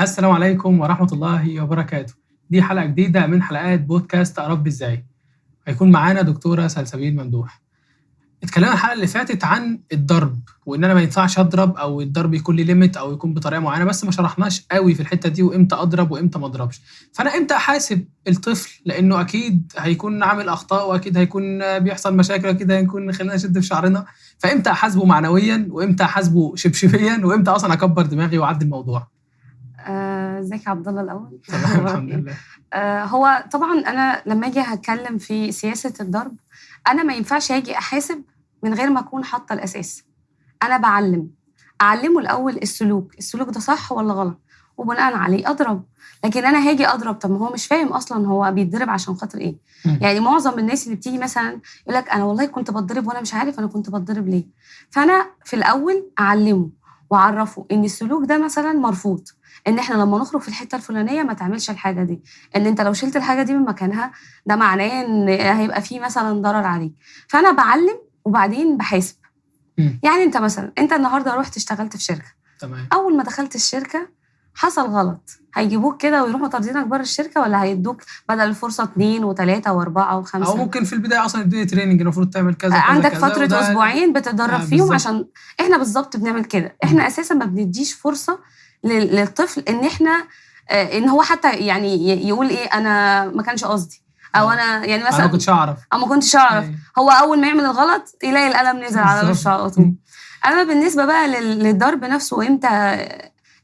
السلام عليكم ورحمة الله وبركاته. دي حلقة جديدة من حلقات بودكاست أربي إزاي. هيكون معانا دكتورة سلسبيل ممدوح. اتكلمنا الحلقة اللي فاتت عن الضرب، وإن أنا ما ينفعش أضرب أو الضرب يكون لي ليميت أو يكون بطريقة معينة، بس ما شرحناش قوي في الحتة دي وإمتى أضرب وإمتى ما أضربش. فأنا إمتى أحاسب الطفل، لأنه أكيد هيكون عامل أخطاء وأكيد هيكون بيحصل مشاكل وأكيد هيكون خلينا نشد في شعرنا. فإمتى أحاسبه معنويا وإمتى أحاسبه شبشبيا وإمتى أصلا أكبر دماغي وأعدي الموضوع؟ ازيك يا عبد الله الاول. تمام الحمد لله. هو طبعا انا لما اجي هتكلم في سياسه الضرب، انا ما ينفعش اجي احاسب من غير ما اكون حاطه الاساس. انا اعلمه الاول السلوك ده صح ولا غلط، وبناء عليه اضرب. لكن انا هاجي اضرب، طب ما هو مش فاهم اصلا هو بيتضرب عشان خاطر ايه. يعني معظم الناس اللي بتيجي مثلا يقول لك انا والله كنت بتضرب وانا مش عارف انا كنت بتضرب ليه. فانا في الاول اعلمه واعرفه ان السلوك ده مثلا مرفوض، ان احنا لما نخرج في الحته الفلانيه ما تعملش الحاجه دي، ان انت لو شلت الحاجه دي من مكانها ده معناه ان هيبقى فيه مثلا ضرر عليك. فانا بعلم وبعدين بحاسب. يعني انت مثلا النهارده رحت اشتغلت في شركه، تمام. اول ما دخلت الشركه حصل غلط، هيجيبوك كده ويروحوا طاردينك بره الشركه، ولا هيدوك بدل الفرصه 2 و3 و4 و5؟ او ممكن في البدايه اصلا يديني تريننج المفروض تعمل كذا كذا عندك كذا فتره اسبوعين بتتدرب فيهم بالظبط. عشان احنا بالظبط بنعمل كده. احنا اساسا ما بنديش فرصه للطفل ان احنا ان هو حتى يعني يقول ايه انا ما كانش قصدي، او انا يعني مثلا انا ما كنتش اعرف او ما كنتش اعرف. هو اول ما يعمل الغلط يلاقي القلم نزل على وشه على طول. اما بالنسبه بقى للضرب نفسه امتى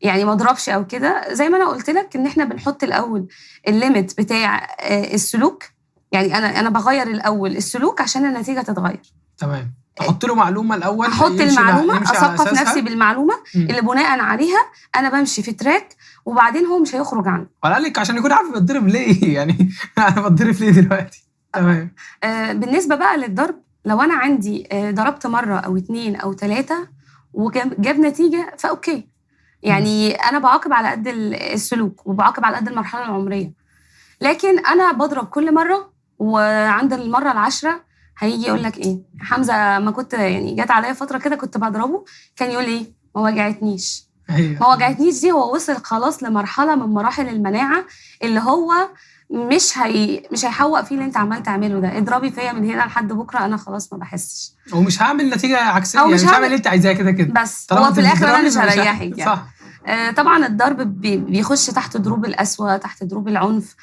يعني ما اضربش او كده، زي ما انا قلت لك ان احنا بنحط الاول الليميت بتاع السلوك. يعني انا بغير الاول السلوك عشان النتيجه تتغير. تمام. احط له معلومه الاول، احط المعلومه، يمشي على اثقف اساسها. نفسي بالمعلومه اللي بناء عليها انا بمشي في تراك، وبعدين هو مش هيخرج عنه. وقال لك عشان يكون عارف بتضرب ليه يعني انا بتضرب ليه دلوقتي. تمام. بالنسبه بقى للضرب، لو انا عندي ضربت مره او 2 أو 3 وجاب نتيجه فاوكي. يعني انا بعاقب على قد السلوك وبعاقب على قد المرحله العمريه. لكن انا بضرب كل مره، وعند المره العاشره هيجي يقول لك ايه حمزه، ما كنت يعني جت عليا فتره كده كنت بضربه كان يقول ايه ما وجعتنيش. ما وجعتنيش دي هو وصل خلاص لمرحله من مراحل المناعه اللي هو مش هيحوق فيه اللي انت عمال تعمله ده. اضربي فيا من هنا لحد بكره انا خلاص ما بحسش، ومش هعمل نتيجه عكسيه، يعني مش هعمل اللي انت عايزاه كده بس هو في الاخر انا مش هريحك يعني. صح. طبعا الضرب بيخش تحت ضروب القسوه، تحت ضروب العنف.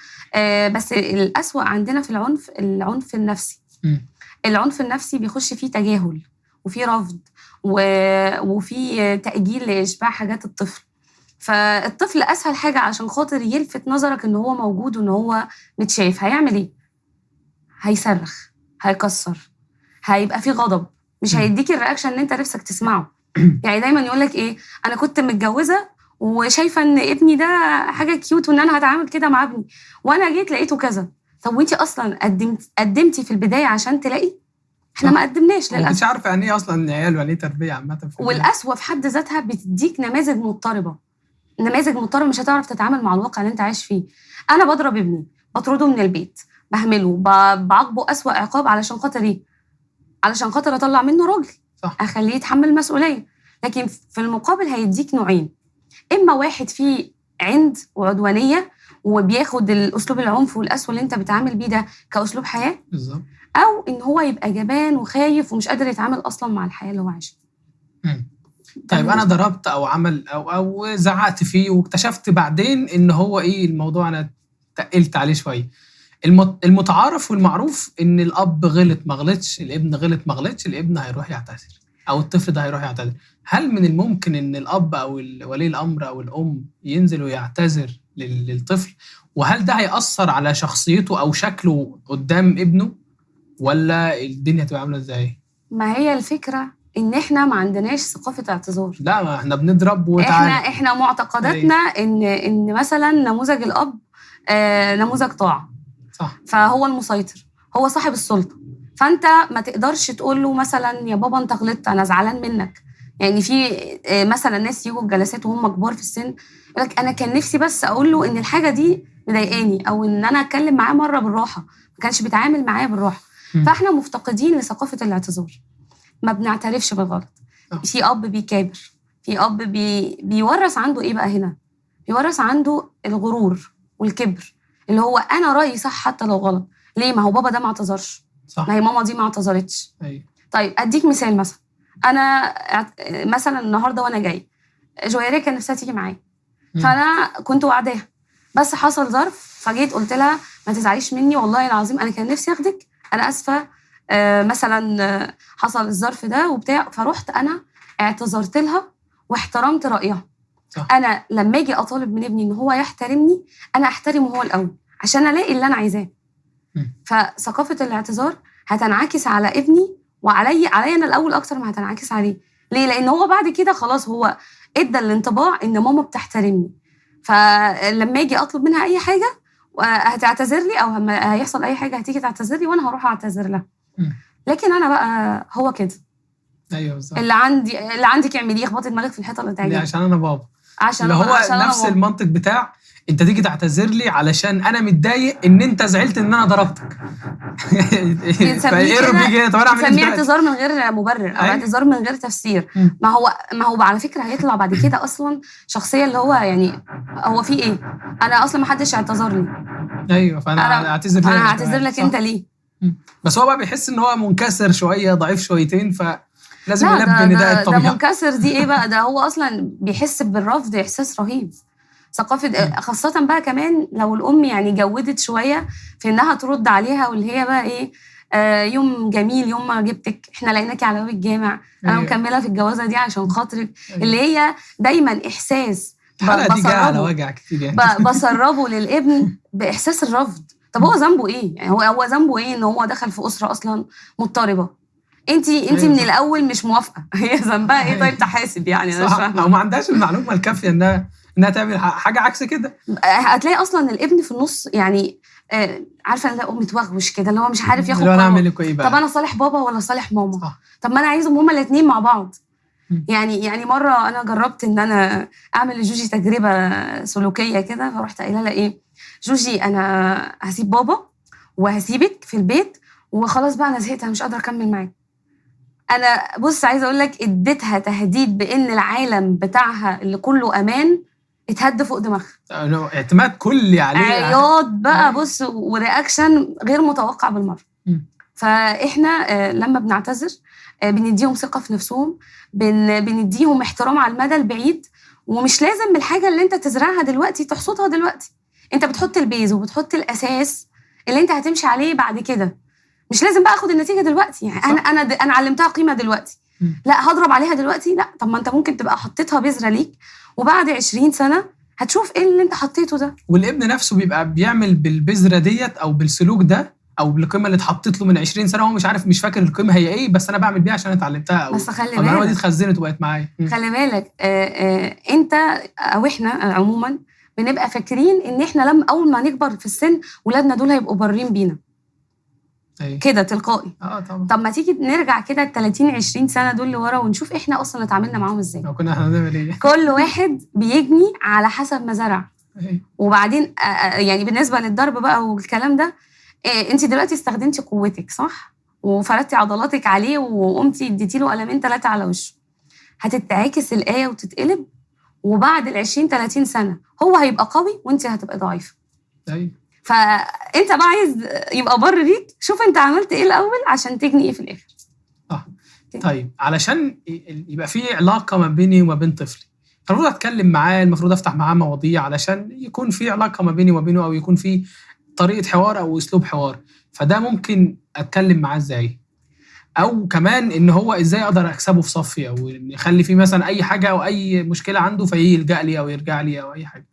بس الأسوأ عندنا في العنف النفسي. العنف النفسي بيخش فيه تجاهل وفيه رفض وفيه تأجيل لإشباع حاجات الطفل. فالطفل أسهل حاجة عشان خاطر يلفت نظرك إن هو موجود وإن هو متشاف هيعمل إيه؟ هيصرخ، هيكسر، هيبقى فيه غضب، مش هيديك الرياكشن اللي انت نفسك تسمعه. يعني دايما يقولك ايه انا كنت متجوزه وشايفه ان ابني ده حاجه كيوت وان انا هتعامل كده مع ابني، وانا جيت لقيته كذا. طب وانتي اصلا قدمتي في البدايه عشان تلاقي؟ احنا ما قدمناش للاسف. مش عارفه يعني ايه اصلا عيال ولا ايه تربيه عامه. والقسوه في حد ذاتها بتديك نماذج مضطربه مش هتعرف تتعامل مع الواقع اللي انت عايش فيه. انا بضرب ابني، بطرده من البيت، بهمله، بعاقبه اسوأ عقاب علشان خاطر ايه؟ علشان خاطر اطلع منه راجل، صح. اخليه يتحمل مسؤوليه. لكن في المقابل هيديك نوعين، اما واحد فيه عند وعدوانيه وبياخد الاسلوب العنف والقسوه اللي انت بتعامل بيه ده كاسلوب حياه بالظبط، او ان هو يبقى جبان وخايف ومش قادر يتعامل اصلا مع الحياه اللي هو عايشها. طيب انا ضربت او عمل او زعقت فيه واكتشفت بعدين ان هو ايه الموضوع، انا تقلت عليه شويه. المتعارف والمعروف ان الاب غلط ما غلطش، الابن غلط ما غلطش، الابن هيروح يعتذر او الطفل ده هيروح يعتذر. هل من الممكن ان الاب او ولي الامر او الام ينزل ويعتذر للطفل؟ وهل ده هيأثر على شخصيته او شكله قدام ابنه، ولا الدنيا هتبقى عامله ازاي؟ ما هي الفكره ان احنا ما عندناش ثقافه اعتذار. لا، ما احنا بنضرب وتعالى. احنا معتقداتنا ان مثلا نموذج الاب نموذج طاعه. صح. فهو المسيطر، هو صاحب السلطه. فانت ما تقدرش تقول له مثلا يا بابا انت غلطت انا زعلان منك. يعني في مثلا ناس يجوا الجلسات وهم كبار في السن يقول لك انا كان نفسي بس اقول له ان الحاجه دي مضايقاني، او ان انا اتكلم معاه مره بالراحه، ما كانش بيتعامل معايا بالراحه. فاحنا مفتقدين لثقافه الاعتذار، ما بنعترفش بالغلط. في اب بيكابر، في اب بيورث عنده ايه بقى هنا؟ بيورث عنده الغرور والكبر، اللي هو انا رايي صح حتى لو غلط. ليه؟ ما هو بابا ده ما اعتذرش، صح. ما هي ماما دي ما اعتذرتش. ايوه. طيب اديك مثال، انا مثلا النهارده وانا جاي جويريه كان نفسها تيجي معايا، فانا كنت وعداها، بس حصل ظرف فجيت قلت لها ما تزعليش مني والله العظيم انا كان نفسي اخدك، انا اسفه، مثلا حصل الظرف ده وبتاع، فروحت انا اعتذرت لها واحترمت رايها. صح. انا لما اجي اطالب من ابني ان هو يحترمني، انا احترمه هو الاول عشان الاقي اللي انا عايزاه. فثقافه الاعتذار هتنعكس على ابني وعلي انا الاول اكتر ما هتنعكس عليه. ليه؟ لان هو بعد كده خلاص هو ادى الانطباع ان ماما بتحترمني، فلما اجي اطلب منها اي حاجه هتعتذر لي، او هيحصل اي حاجه هتيجي تعتذر لي وانا هروح اعتذر لها. لكن انا بقى هو كده. ايوه بالظبط. اللي عندك اعمليه، اخبطي دماغك في الحيطه اللي تعجبك عشان انا بابا، عشان اللي هو عشان نفس المنطق بتاع انت تيجي تعتذر لي علشان انا متضايق ان انت زعلت ان انا ضربتك. فايه كده؟ طب انا اعمل ايه؟ بنسميه اعتذار من غير مبرر او اعتذار من غير تفسير. ما هو على فكره هيطلع بعد كده اصلا شخصيه اللي هو يعني هو في ايه؟ انا اصلا ما حدش اعتذر لي. ايوه، فانا اعتذر لك. انا هعتذر لك انت ليه؟ بس هو بقى بيحس ان هو منكسر شويه، ضعيف شويتين، فلازم يلبي نداء الطبيعه. ده منكسر دي ايه بقى؟ ده هو اصلا بيحس بالرفض احساس رهيب. ثقافه خاصه بقى كمان لو الام يعني جودت شويه في انها ترد عليها، واللي هي بقى ايه، يوم جميل، يوم ما جبتك احنا لقيناكي على باب الجامع، انا مكمله في الجوازه دي عشان خاطرك. اللي هي دايما احساس الحلقه دي جايه على وجع كتير يعني. بسربه للابن باحساس الرفض. طب هو ذنبه ايه؟ يعني هو ذنبه ايه ان هو دخل في اسره اصلا مضطربه؟ انت من الاول مش موافقه، هي ذنبها ايه؟ طيب تحاسب يعني. انا مش فاهمه، او ما عندهاش المعلومه الكافيه انها تعمل حاجه عكس كده. هتلاقي اصلا الابن في النص يعني عارفه ان الام متوغوش كده، اللي هو مش عارف ياخد قرار. اعمل ايه بقى؟ طب انا صالح بابا ولا صالح ماما؟ صح. طب ما انا عايزهم هما الاثنين مع بعض. يعني مره انا جربت ان انا اعمل لجوجي تجربه سلوكيه كده، فرحت قايله لها ايه، جوجي انا هسيب بابا وهسيبك في البيت وخلاص بقى، انا زهقت، انا مش قادره اكمل معاك. انا بص عايزه اقول لك اديتها تهديد بان العالم بتاعها اللي كله امان اتهد فوق دماغها. اعتماد كلي عليه، عياط بقى بص، ورياكشن غير متوقع بالمره. فاحنا لما بنعتذر بنديهم ثقه في نفسهم، بنديهم احترام على المدى البعيد، ومش لازم الحاجه اللي انت تزرعها دلوقتي تحصدها دلوقتي. انت بتحط البيز وبتحط الاساس اللي انت هتمشي عليه بعد كده. مش لازم بقى اخد النتيجه دلوقتي، يعني انا علمتها قيمه دلوقتي، لا هضرب عليها دلوقتي، لا. طب ما انت ممكن تبقى حطيتها بذره ليك، وبعد 20 سنه هتشوف ايه اللي انت حطيته ده. والابن نفسه بيبقى بيعمل بالبذره ديت او بالسلوك ده او بالقيمه اللي اتحطت له من 20 سنه، هو مش عارف، مش فاكر القيمه هي ايه، بس انا بعمل بيها عشان اتعلمتها، او بس خلي بالك المعلومه دي اتخزنت وبقت معايا. خلي بالك انت او احنا عموما بنبقى فاكرين ان احنا لما اول ما نكبر في السن ولادنا دول هيبقوا بارين بينا. أيه. كده تلقائي. طبعا. طب ما تيجي نرجع كده ال 30 20 سنه دول لورا ونشوف احنا اصلا اتعاملنا معاهم ازاي. لو كنا احنا هنعمل ايه؟ كل واحد بيجني على حسب ما زرع. أيه. وبعدين يعني بالنسبه للضرب بقى والكلام ده، انت دلوقتي استخدمتي قوتك صح وفردتي عضلاتك عليه وقمتي اديتي له قلمين 3 على وشه، هتتعكس الايه وتتقلب، وبعد ال 20 30 سنه هو هيبقى قوي وانت هتبقى ضعيفه. ايوه. فانت بقى عايز يبقى بر ليك، شوف انت عملت ايه الاول عشان تجني ايه في الاخر. طيب علشان يبقى في علاقه ما بيني وما بين طفلي، المفروض اتكلم معاه، المفروض افتح معاه مواضيع علشان يكون في علاقه ما بيني وما بينه، او يكون في طريقه حوار او اسلوب حوار. فده ممكن اتكلم معاه ازاي؟ او كمان ان هو ازاي اقدر اكسبه في صفي، او يخلي فيه مثلا اي حاجه او اي مشكله عنده فيلجأ لي او يرجع لي او اي حاجه.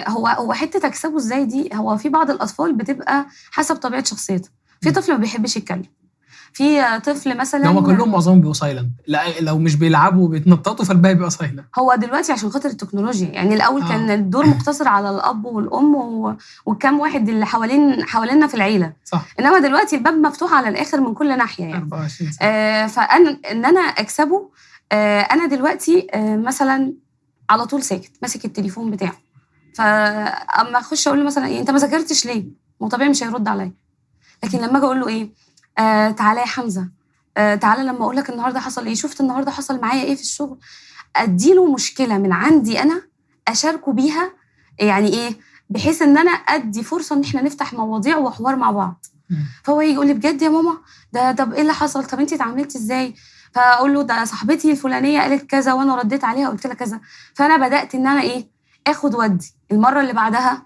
هو حته اكسبه ازاي دي، هو في بعض الاطفال بتبقى حسب طبيعه شخصيتها. في طفل ما بيحبش يتكلم، في طفل مثلا هم كلهم معظمهم بيبقوا سايلنت، لا لو مش بيلعبوا وبيتنططوا فالباقي بيبقى سايلنت. هو دلوقتي عشان خاطر التكنولوجيا، يعني الاول كان الدور مقتصر على الاب والام وكم واحد اللي حوالينا في العيله، صح. انما دلوقتي الباب مفتوح على الاخر من كل ناحيه يعني 24 سنة. فانا ان انا اكسبه، انا دلوقتي مثلا على طول ساكت ماسك التليفون بتاعه، فاما اخش اقول له مثلا ايه انت ما ذاكرتش ليه، هو طبيعي مش هيرد عليا. لكن لما اجي اقول له ايه تعالى يا حمزه، تعالى لما اقول لك النهارده حصل ايه، شفت النهارده حصل معايا ايه في الشغل، اديله مشكله من عندي انا اشاركه بيها، يعني ايه، بحيث ان انا ادي فرصه ان احنا نفتح مواضيع وحوار مع بعض. فهو يجي يقول لي بجد يا ماما ده، طب ايه اللي حصل، طب انت اتعاملتي ازاي؟ فاقول له ده صاحبتي الفلانيه قالت كذا وانا رديت عليها قلت لها كذا. فانا بدات ان انا ايه، اخد ودي. المره اللي بعدها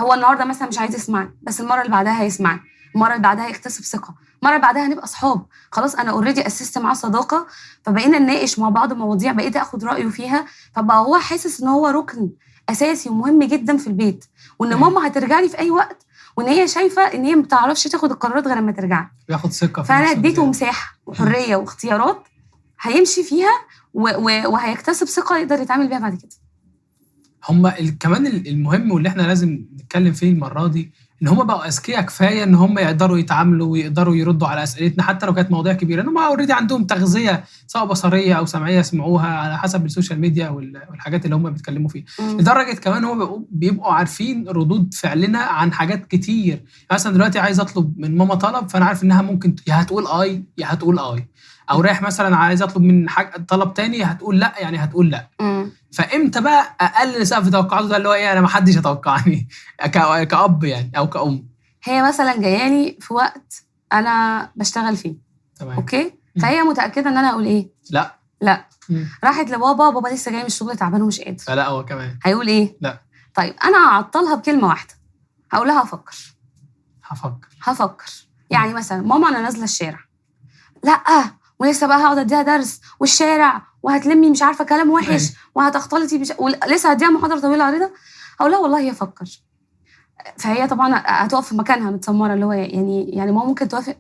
هو النهارده مثلا مش عايز يسمعني، بس المره اللي بعدها هيسمعني، المره اللي بعدها هيكتسب ثقه، المره اللي بعدها هنبقى اصحاب. خلاص انا اوريدي اسست معاه صداقه، فبقينا نناقش مع بعض مواضيع بقيت اخد رايه فيها، فبقى هو حاسس ان هو ركن اساسي ومهم جدا في البيت، وان ماما هترجع لي في اي وقت، وان هي شايفه ان هي ما بتعرفش تاخد القرارات غير لما ترجع. بياخد ثقه. فانا اديته مساحه وحريه واختيارات هيمشي فيها وهيكتسب ثقه يقدر يتعامل بيها بعد كده. هم كمان المهم واللي احنا لازم نتكلم فيه المره دي، ان هم بقوا اذكياء كفايه ان هم يقدروا يتعاملوا ويقدروا يردوا على اسئلتنا حتى لو كانت مواضيع كبيره، انهم اوريدي عندهم تغذيه سواء بصريه او سمعيه سمعوها على حسب السوشيال ميديا والحاجات اللي هم بيتكلموا فيها. لدرجه كمان هم بيبقوا عارفين ردود فعلنا عن حاجات كتير. مثلا دلوقتي عايز اطلب من ماما طلب، فانا عارف انها ممكن يا هتقول اي يا هتقول اي، او رايح مثلا عايز اطلب من حاجه طلب تاني هتقول لا، يعني هتقول لا. فامتى بقى اقل سقف توقعاته ده اللي هو ايه، انا ما حدش يتوقعني كأب يعني او كأم؟ هي مثلا جايالي في وقت انا بشتغل فيه، تمام، اوكي، فهي متاكده ان انا اقول ايه، لا. راحت لبابا لسه جاي من الشغل تعبان ومش قادر، فلا هو كمان هيقول ايه، لا. طيب انا هعطلها بكلمه واحده، هقول لها هفكر. يعني مثلا ماما انا نازله الشارع، لا ولسه بقى هقعد اديها درس والشارع وهتلمي مش عارفه كلام وحش وهتختلطي ولسه هديها محاضره طويله عريضه، هقول لها والله هي فكر. فهي طبعا هتقف في مكانها متسمره، اللي هو يعني ماما ممكن توافق،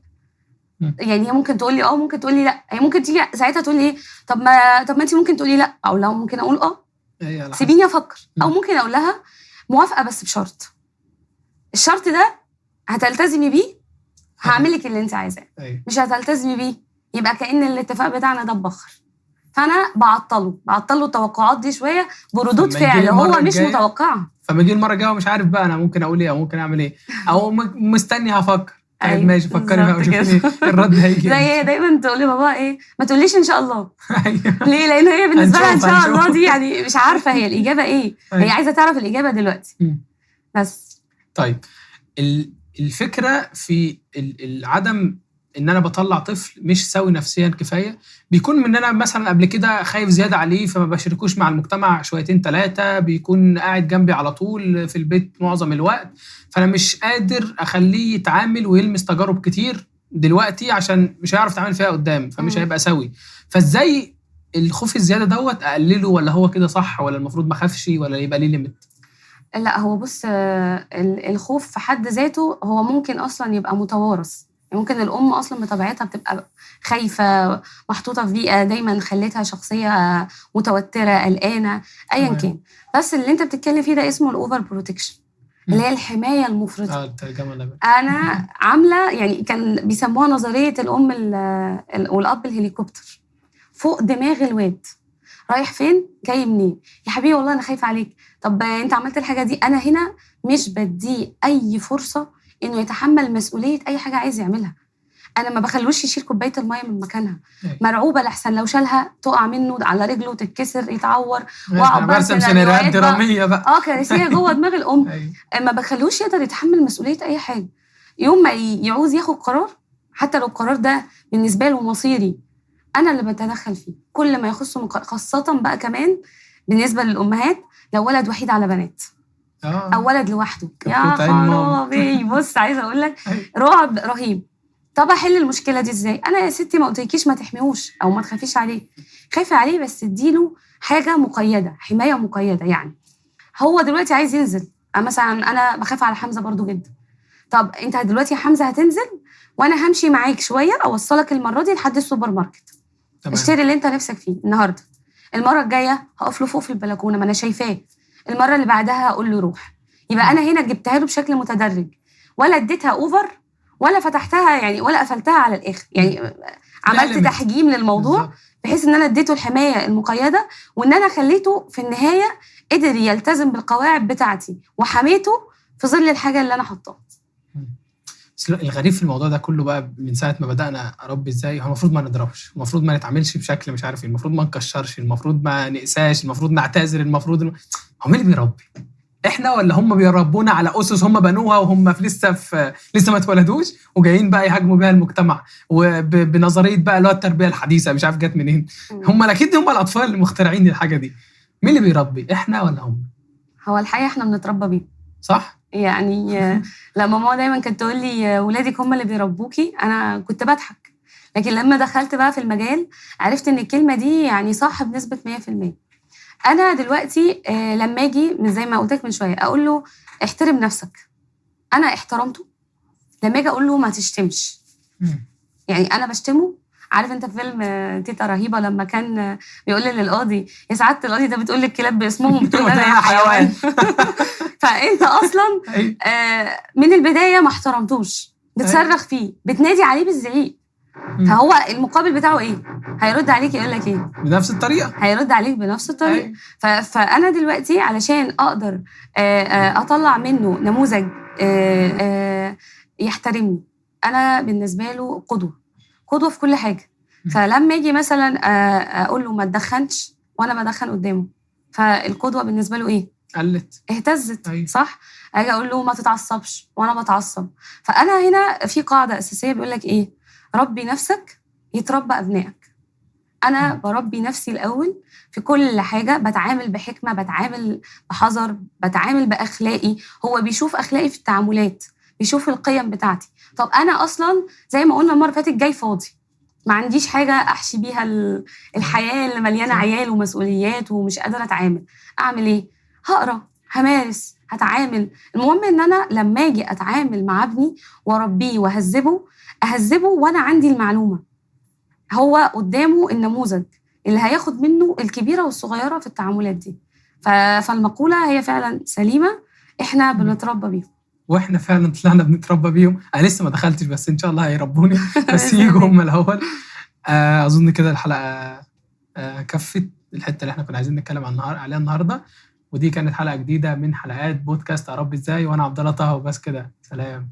يعني هي ممكن تقول لي ممكن تقول لي لا، هي ممكن تيجي ساعتها تقول لي ايه، طب ما انت ممكن تقولي لا، او لا ممكن اقول سيبيني افكر، او ممكن اقول لها موافقه بس بشرط، الشرط ده هتلتزمي بيه هعمل لك اللي انت عايزاه، مش هتلتزمي بيه يبقى كأن الاتفاق بتاعنا ده بخر. فانا بعطله التوقعات دي شويه بردود فعل هو مش متوقعها. فما يجي المره الجايه مش عارف بقى انا ممكن اقول ايه او ممكن اعمل ايه، او مستني هفكر. طيب ماشي، فكري بقى وشوفي الرد هيجي. زي هي دايما تقول لي بابا ايه، ما تقوليش ان شاء الله. ليه؟ لان هي بالنسبه لها ان شاء الله دي يعني مش عارفه هي الاجابه ايه، هي عايزه تعرف الاجابه دلوقتي بس. طيب الفكره في العدم ان انا بطلع طفل مش سوي نفسيا كفايه، بيكون من انا مثلا قبل كده خايف زياده عليه فما بشاركوش مع المجتمع شويتين ثلاثه، بيكون قاعد جنبي على طول في البيت معظم الوقت، فانا مش قادر اخليه يتعامل ويلمس تجارب كتير دلوقتي عشان مش هيعرف يتعامل فيها قدام، فمش هيبقى سوي. فازاي الخوف الزياده دوت اقلله، ولا هو كده صح، ولا المفروض ما اخافش، ولا يبقى ليه ليميت؟ لا هو بص، الخوف في حد ذاته هو ممكن اصلا يبقى متوارث، ممكن الام اصلا بطبيعتها بتبقى خايفه، محطوطه في بيئه دايما خلتها شخصيه متوتره قلقانه ايا كان. بس اللي انت بتتكلم فيه ده اسمه الاوفر بروتكشن، اللي هي الحمايه المفرطه. انا عامله يعني كان بيسموها نظريه الام والاب الهليكوبتر، فوق دماغ الواد، رايح فين جاي منين، يا حبيبي والله انا خايفه عليك، طب انت عملت الحاجه دي، انا هنا مش بديه اي فرصه انه يتحمل مسؤوليه اي حاجه عايز يعملها. انا ما بخلوش يشيل كوبايه الميه من مكانها، مرعوبه لحسن لو شالها تقع منه على رجله تتكسر يتعور، واقعد برسم سيناريوهات دراميه بقى كارثيه جوه دماغ الام. ما بخلوش يقدر يتحمل مسؤوليه اي حاجه. يوم ما يعوز ياخد قرار، حتى لو القرار ده بالنسبه له مصيري، انا اللي بتدخل فيه كل ما يخصه، خاصه بقى كمان بالنسبه للامهات لو ولد وحيد على بنات او ولد لوحده، يا خرابي. بص عايزه اقول لك رعب رهيب. طب احل المشكله دي ازاي؟ انا يا ستي ما قلتلكيش ما تحميهوش او ما تخافيش عليه، خايفه عليه بس اديله حاجه مقيده، حمايه مقيده. يعني هو دلوقتي عايز ينزل، مثلا انا بخاف على حمزه برضو جدا، طب انت دلوقتي يا حمزه هتنزل وانا همشي معاك شويه اوصلك المره دي لحد السوبر ماركت، اشتري اللي انت نفسك فيه النهارده، المره الجايه هقف له فوق في البلكونه ما انا شايفاه، المره اللي بعدها هقول له روح. يبقى انا هنا جبتها له بشكل متدرج، ولا اديتها اوفر ولا فتحتها يعني ولا قفلتها على الاخر، يعني عملت تحجيم للموضوع بحيث ان انا اديته الحمايه المقيده، وان انا خليته في النهايه قدر يلتزم بالقواعد بتاعتي وحميته في ظل الحاجه اللي انا حطاها. بس الغريب في الموضوع ده كله بقى من ساعه ما بدانا اربي ازاي، هو المفروض ما نضربش، المفروض ما نتعاملش بشكل مش عارف ايه، المفروض ما نكشرش، المفروض ما نقساش، المفروض نعتذر، المفروض هو مين اللي بيربي؟ احنا ولا هم بيربونا على اسس هم بنوها وهم لسه ما اتولدوش وجايين بقى يهاجموا بيها المجتمع وبنظريه بقى اللي هو التربيه الحديثه مش عارف جت منين. هم اكيد هم الاطفال اللي مخترعين الحاجه دي. مين اللي بيربي، احنا ولا هم؟ هو الحقيقه احنا بنتربى بيه. صح. يعني لما ماما دايما كانت تقول لي ولادك هم اللي بيربوكي، انا كنت بضحك، لكن لما دخلت بقى في المجال عرفت ان الكلمه دي يعني صح بنسبه 100%. انا دلوقتي لما اجي من زي ما قلت لك من شويه اقول له احترم نفسك، انا احترمته. لما اجي اقول له ما تشتمش، يعني انا بشتمه. عارف انت في فيلم تيتا رهيبه لما كان بيقول للقاضي يا سعاده القاضي ده بتقول للكلاب باسمهم وبتقول انا يا حيوان. فانت اصلا من البدايه ما احترمتوش، بتصرخ فيه، بتنادي عليه بالزعيق. فهو المقابل بتاعه ايه؟ هيرد عليك يقول لك ايه؟ بنفس الطريقه. هيرد عليك بنفس الطريقه. فانا دلوقتي علشان اقدر اطلع منه نموذج يحترمني، انا بالنسبه له قدوه في كل حاجه. فلما اجي مثلا اقول له ما تدخنش وانا بدخن قدامه، فالقدوه بالنسبه له ايه؟ قلت، اهتزت. صح. اجي اقول له ما تتعصبش وانا بتعصب. فانا هنا في قاعده اساسيه بيقول لك ايه؟ ربي نفسك يتربى ابنائك. انا بربي نفسي الاول في كل حاجه، بتعامل بحكمه، بتعامل بحذر، بتعامل باخلاقي. هو بيشوف اخلاقي في التعاملات، بيشوف القيم بتاعتي. طب انا اصلا زي ما قلنا المره اللي فاتت جاي فاضي، ما عنديش حاجه احشي بيها الحياه اللي مليانه عيال ومسؤوليات ومش قادره اتعامل. اعمل ايه؟ هقرا، همارس، هتعامل. المهم ان انا لما اجي اتعامل مع ابني واربيه اهذبه وانا عندي المعلومه، هو قدامه النموذج اللي هياخد منه الكبيره والصغيره في التعاملات دي. فالمقوله هي فعلا سليمه، احنا بنتربى بيهم. واحنا فعلا طلعنا بنتربى بيهم. انا لسه ما دخلتش بس ان شاء الله هيربوني بس يجوا هم الاول. اظن كده الحلقه كفت الحته اللي احنا كنا عايزين نتكلم عليها النهارده، ودي كانت حلقه جديده من حلقات بودكاست اربي ازاي، وانا عبد الله طه وبس كده. سلام.